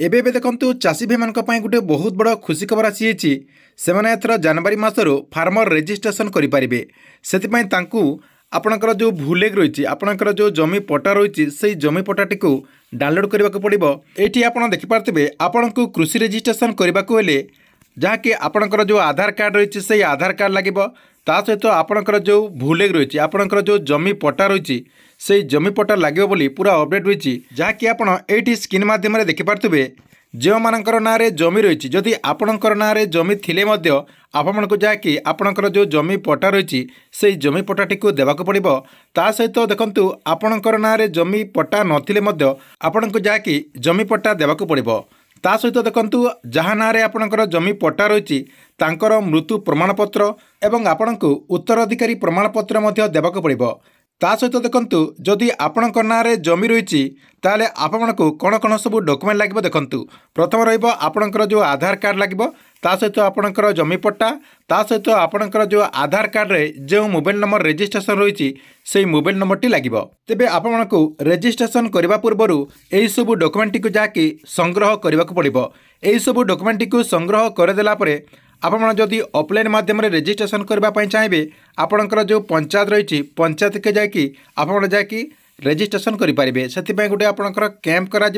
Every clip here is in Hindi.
ଏବେ ଦେଖନ୍ତୁ ଚାଷୀ ଭାଇମାନଙ୍କ ପାଇଁ ଗୋଟେ ବହୁତ ବଡ଼ ଖୁସି ଖବର ଆସିଯାଇଛି। ସେମାନେ ଏଥର ଜାନୁଆରୀ ମାସରୁ ଫାର୍ମର ରେଜିଷ୍ଟ୍ରେସନ କରିପାରିବେ। ସେଥିପାଇଁ ତାଙ୍କୁ ଆପଣଙ୍କର ଯେଉଁ ଭୁଲେଗ ରହିଛି, ଆପଣଙ୍କର ଯେଉଁ ଜମି ପଟା ରହିଛି, ସେହି ଜମି ପଟାଟିକୁ ଡାଉନଲୋଡ୍ କରିବାକୁ ପଡ଼ିବ। ଏଇଠି ଆପଣ ଦେଖିପାରୁଥିବେ ଆପଣଙ୍କୁ କୃଷି ରେଜିଷ୍ଟ୍ରେସନ କରିବାକୁ ହେଲେ ଯାହାକି ଆପଣଙ୍କର ଯେଉଁ ଆଧାର କାର୍ଡ଼ ରହିଛି ସେହି ଆଧାର କାର୍ଡ଼ ଲାଗିବ। ତା ସହିତ ଆପଣଙ୍କର ଯେଉଁ ଭୁଲେଗ ରହିଛି, ଆପଣଙ୍କର ଯେଉଁ ଜମି ପଟା ରହିଛି সেই জমি পটা লাগিব বলি পুরা অপডেট হয়েছি, যাকি আপনার এইটি স্ক্রিন মাধ্যমে দেখিপারে। যে নাঁরে জমি রয়েছে, যদি আপনার নাঁরে জমি থিলে আপনার যাকি আপনার যে জমি পটা রয়েছে সেই জমি পটাটি দেওয়া পড়ব। তা সহিত দেখুন আপনার নাঁরে জমি পটা নথিলে আপনার যাকি জমি পটা দেওয়া পড়ব। তা সহিত দেখুন যাহা নাঁরে আপনার জমি পটা রয়েছে তাঁর মৃত্যু প্রমাণপত্র এবং আপনার উত্তরাধিকারী প্রমাণপত্র দেওয়া পড়ব। তা সহিত দেখুন যদি আপনার নাঁরে জমি রয়েছে তাহলে আপনার কোণ কোণ সব ডকুমেন্ট লাগবে। দেখুন প্রথম রহব আপনার যে আধার কার্ড লাগবে, তা সহিত আপনার জমি পট্টা, তা সহিত আপনার যে আধার কার্ডে যে মোবাইল নম্বর রেজিস্ট্রেসন রয়েছে সেই মোবাইল নম্বরটি লাগবে। তেবে আপনার রেজিস্ট্রেসন করা পূর্বর এইসব ডকুমেন্টটি যাকি সংগ্রহ করা পড়ব। এইসব ডকুমেন্টটি সংগ্রহ করেদেলা পরে আপনার যদি অফলাইন মাধ্যমে রেজিস্ট্রেসন করা চাইবে আপনার যে পঞ্চায়েত রয়েছে পঞ্চায়েতকে যাই আপনার যাই রেজিস্ট্রেসন করে পারে। সেপাই গোটে আপনার ক্যাম্প করা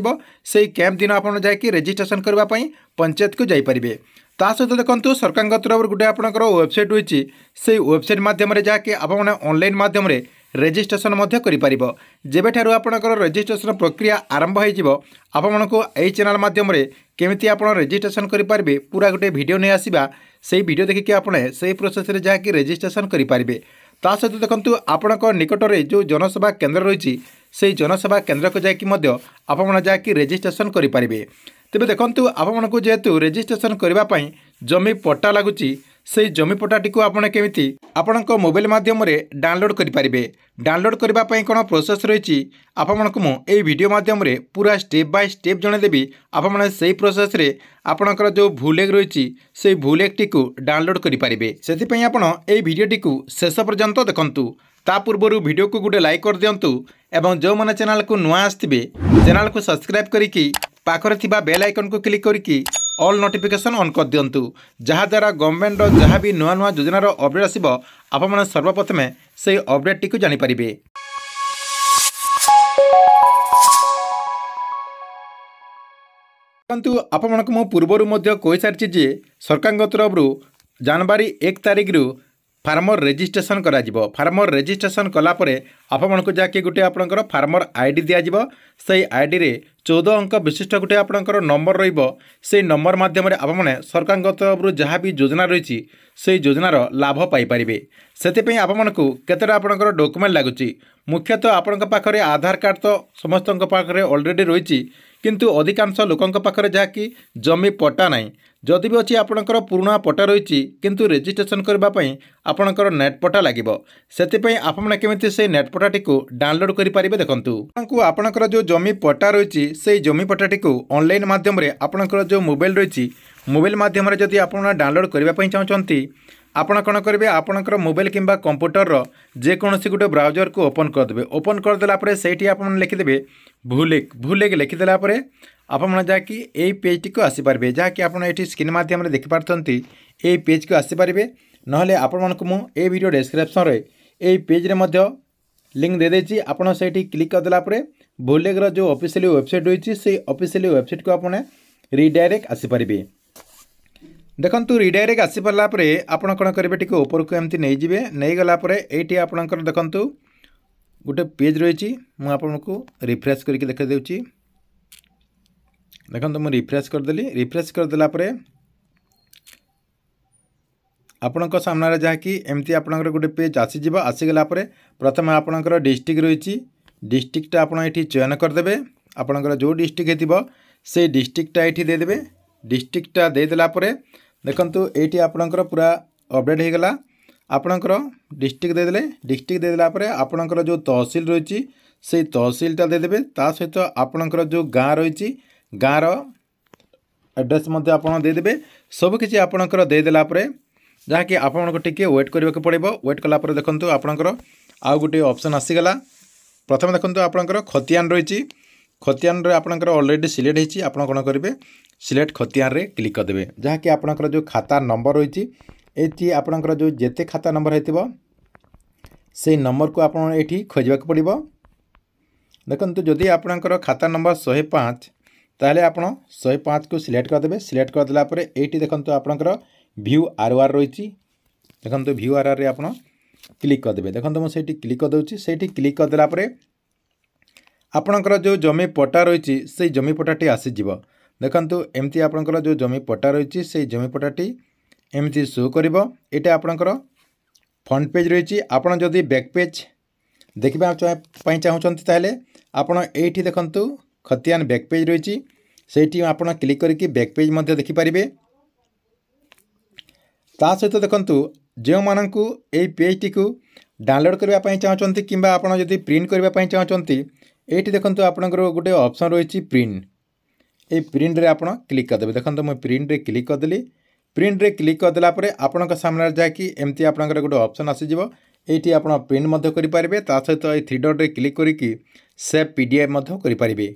সেই ক্যাম্প দিন আপনার যাই রেজিস্ট্রেসন করা পঞ্চায়েত को যাইপারে। তা সহিত দেখুন সরকার তরফ গোটে আপনার ওয়েবসাইট রয়েছে, সেই ওয়েবসাইট মাধ্যমে যাকে আপনার অনলাইন মাধ্যমে রেজিস্ট্রেসন করে পার। যেবেঠার আপনার রেজিস্ট্রেসন প্রক্রিয়া আরম্ভ হয়ে আপনার এই চ্যানেল মাধ্যমে কেমিতি আপনার রেজিস্ট্রেসন করে পারে পুরা গোटे ভিডিও নিয়ে আসবা। সেই ভিডিও দেখি আপনার সেই প্রোসেসে যাকে রেজিস্ট্রেসন করে পারে। তা সহিত দেখুন আপনার নিকটরে যে জনসেবা কেন্দ্র রয়েছে সেই জনসেবা কেন্দ্র को যাই আপনার যাকে রেজিস্ট্রেসন করে পারে। তেবে দেখুন আপনার যেহেতু রেজিস্ট্রেসন করা জমি পट्टा लगुच সেই জমি পट्टाटी আপনার কেমিতি আপনার মোবাইল মাধ্যমে ডাউনলোড করে পারে। ডাউনলোড করা কোণ প্রোসেস রয়েছে আপনার এই ভিডিও মাধ্যমে পুরা স্টেপ বাই স্টেপ জনাইদেবি। আপনার সেই প্রোসেসে আপনার যে ভুলেগ রয়েছে সেই ভুলেগটি ডাউনলোড করে পারে। সেপাই আপনার এই ভিডিওটি শেষ পর্যন্ত দেখুন। তা पूर्वर वीडियो को गोटे लाइक कर दिंतु एवं जो मैंने चैनल को नुआ आसवे चैनल को सब्सक्राइब करी पाखरे थिबा बेल आइकन को क्लिक करी ऑल नोटिफिकेशन ऑन कर दिंतु, जहाद्वारा गवर्नमेंट जहाँ भी नुआ नुआ योजनार अपडेट आसब आपने सर्वप्रथमे से अपडेट टी जानीपारे। आपको पूर्वर कही सारी जे सरकार तरफ जनवरी 1 तारिख फार्मर रेजिस्ट्रेशन करा जिवो। फार्मर रेजिस्ट्रेशन कलापर आपको जाकि गोटे आपंकर फार्मर आईडी दिज्व। से आईडी रे 14 अंक विशिष्ट गोटे आपंकर नंबर रही नंबर मध्यम आपने सरकार तरफ जहाँ भी योजना रही से योजनार लाभ पाइपारे। से आपको केतटा आपंकर डॉक्यूमेंट लगुच मुख्यतः आपंक पाखरे आधार कार्ड तो समस्त पाखरे ऑलरेडी रही किंतु अधिकांश लोकों पाखरे जहाँकि जमी पट्टा नहीं। जदि भी अच्छी आपणकर पुराणा पट्टा रही किंतु रेजिस्ट्रेशन करने आपणकर नेट पट्टा लगे। से आपने केमिति से नेट पट्टाटी डाउनलोड करेंगे। देखो आपणकर जो जमी पट्टा रही से जमी पट्टाटी ऑनलाइन माध्यम आपणकर जो मोबाइल रही मोबाइल माध्यम जदि आप डाउनलोड करने चाहते आपण कौन करेंगे आपणकर मोबाइल किंबा कंप्यूटर जेकोसी गोटे ब्राउजर को ओपन करदे। ओपन करदेला से आप लिखिदेवे भूलेग। भूलेग लिखिदेला आप जाकि यही पेजटी को आसीपारे, जहाँकि आप स्क्रीन माध्यम देखिपारे यही पेज को आसीपारे। नहले आपको ये वीडियो डिस्क्रिप्शन रे यही पेज रे लिंक दे देछि। आपन सेठी क्लिक करदेला भूलेगर जो ऑफिशियल वेबसाइट रही से ऑफिशियल वेबसाइट को आपने रिडायरेक्ट आसीपारे। देखंतु रिडायरेक्ट आसी परला परे आपण कोन करिवे टिको ऊपर को एमती नै जिवे। नै गला परे एठी आपणकर देखंतु गोटे पेज रही मु आपनको रिफ्रेश करके देखा देउची। देखंतु मु रिफ्रेश कर देली। रिफ्रेश कर देला परे आपणक सामने जहाँ कि एमती आपणकर गोटे पेज आसी जिवो। आसी गला परे प्रथम आपणकर डिस्ट्रिक्ट रही डिस्ट्रिक्टटा आपण एठी चयन करदेबे। आपणकर जो डिस्ट्रिक्ट हेतिबो से डिस्ट्रिक्टटा एठी दे देबे। डिस्ट्रिक्टटा दे देला परे देखंतु एठी आपणकर पूरा अपडेट हो गला। आपणकर डिस्ट्रिक्ट देदेले। डिस्ट्रिक्ट देदेला परे आपणकर जो तहसील रही से तहसीलटा देदेबे। ता सहित आपणकर जो गाँ रही गाँर एड्रेस मध्य आपन देदेबे। सबकिछि आपणकर देदेला परे जहाँकि आपको टिके वेट करने पड़ो। वेट कलापर देखंतु आपणकर आउ गोटे ऑप्शन आसीगला। प्रथम देखंतु आपणकर खतियान रही खतियान रे आपनकर ऑलरेडी सिलेक्ट होईची आपण कोन करिवे सिलेक्ट खतियान रे क्लिक कर देबे जहाँकि आपनकर जो खाता नंबर रही एटी आपनकर जो जेते खाता नंबर हेतिबो से नंबर को आपण एठी खोजबाक पड़िबो। देखंतु जदि आपनकर खाता नंबर 105 ताले आपण 105 को सिलेक्ट कर देबे। सिलेक्ट कर देला परे एटी देखंतु आपनकर व्यू आरआर रही देखंतु व्यू आरआर रे आपण क्लिक कर देबे। देखंतु म सेठी क्लिक कर दउची सेठी क्लिक कर देला परे आपनकर जो जमी पट्टा रही से जमी पट्टाटी आसीଯିବ। देखंतु एमती आपनकर जो जमी पट्टा रही से जमी पट्टाटी एमती शो करिवो। एटा आपनकर फ्रंट पेज रही आपन जदि बैक पेज देखबा पई चाहउछंती ताले आपन एठी देखंतु खतियान बैक पेज रही सेठी आपन क्लिक करके बैक पेज मध्ये देखि परिबे। ता सहित देखंतु जो माननकु एई पेज टी को डाउनलोड करबा पई चाहउछंती किबा आपन जदि प्रिंट करबा पई चाहउछंती एठी देखंतु आपनकर गोटे ऑप्शन रही प्रिंट ए प्रिंट रे आपण क्लिक कर देबे। देखंतु मैं प्रिंट रे क्लिक कर देली। प्रिंट रे क्लिक कर देला परे आपनका सामने जाकी एमती आपनकर गोटे ऑप्शन आसी जिवो एठी आपण प्रिंट मध्ये करि परिबे। ता सहित ए थ्री डॉट रे क्लिक करिकी सेव पीडीएफ मध्ये करि परिबे।